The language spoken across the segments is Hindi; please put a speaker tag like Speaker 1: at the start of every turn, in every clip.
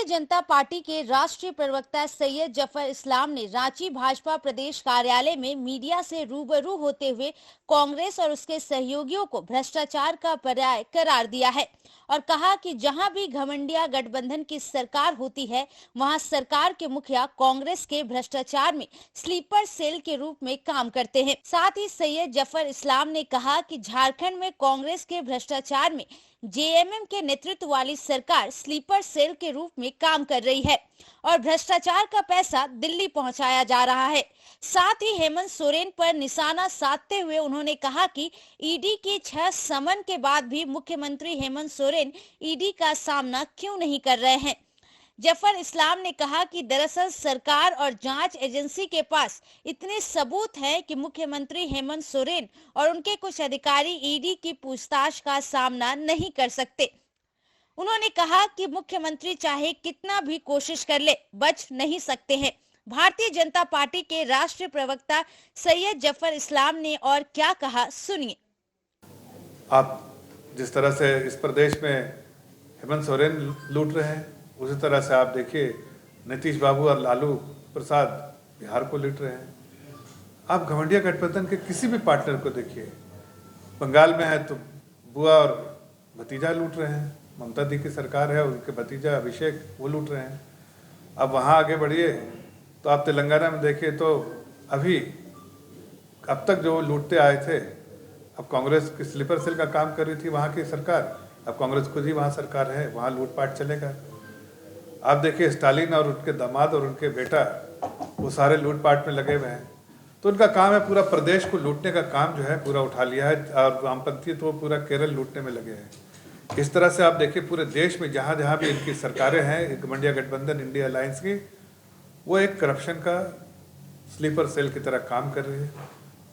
Speaker 1: जनता पार्टी के राष्ट्रीय प्रवक्ता सैयद जफर इस्लाम ने रांची भाजपा प्रदेश कार्यालय में मीडिया से रूबरू होते हुए कांग्रेस और उसके सहयोगियों को भ्रष्टाचार का पर्याय करार दिया है और कहा कि जहां भी घमंडिया गठबंधन की सरकार होती है वहां सरकार के मुखिया कांग्रेस के भ्रष्टाचार में स्लीपर सेल के रूप में काम करते हैं। साथ ही सैयद जफर इस्लाम ने कहा कि झारखंड में कांग्रेस के भ्रष्टाचार में जेएमएम के नेतृत्व वाली सरकार स्लीपर सेल के रूप में काम कर रही है और भ्रष्टाचार का पैसा दिल्ली पहुंचाया जा रहा है। साथ ही हेमंत सोरेन पर निशाना साधते हुए उन्होंने कहा कि ईडी के 6 समन के बाद भी मुख्यमंत्री हेमंत सोरेन ईडी का सामना क्यों नहीं कर रहे हैं। जफर इस्लाम ने कहा कि दरअसल सरकार और जांच एजेंसी के पास इतने सबूत हैं कि मुख्यमंत्री हेमंत सोरेन और उनके कुछ अधिकारी ईडी की पूछताछ का सामना नहीं कर सकते। उन्होंने कहा कि मुख्यमंत्री चाहे कितना भी कोशिश कर ले, बच नहीं सकते हैं। भारतीय जनता पार्टी के राष्ट्रीय प्रवक्ता सैयद जफर इस्लाम ने और क्या कहा, सुनिए।
Speaker 2: आप जिस तरह से इस प्रदेश में हेमंत सोरेन लूट रहे हैं, उसी तरह से आप देखिए नीतीश बाबू और लालू प्रसाद बिहार को लूट रहे हैं। आप घमंडिया गठबंधन के किसी भी पार्टनर को देखिए, बंगाल में है तो बुआ और भतीजा लूट रहे हैं, ममता दी की सरकार है, उनके भतीजा अभिषेक वो लूट रहे हैं। अब वहाँ आगे बढ़िए तो आप तेलंगाना में देखिए तो अभी अब तक जो लूटते आए थे, अब कांग्रेस की स्लीपर सेल का काम कर रही थी वहाँ की सरकार, अब कांग्रेस खुद ही वहाँ सरकार है, वहाँ लूटपाट चलेगा। आप देखिए स्टालिन और उनके दामाद और उनके बेटा वो सारे लूटपाट में लगे हुए हैं, तो उनका काम है पूरा प्रदेश को लूटने का काम जो है पूरा उठा लिया है और वामपंथी तो पूरा केरल लूटने में लगे हैं। इस तरह से आप देखिए पूरे देश में जहाँ जहाँ भी इनकी सरकारें हैं, घमंडिया गठबंधन इंडिया अलायंस की, वो एक करप्शन का स्लीपर सेल की तरह काम कर रही है,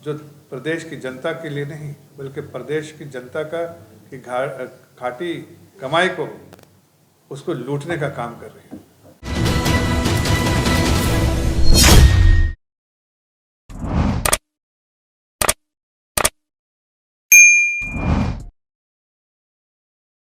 Speaker 2: जो प्रदेश की जनता के लिए नहीं बल्कि प्रदेश की जनता का की घाटी कमाई को उसको लूटने का काम कर रही है।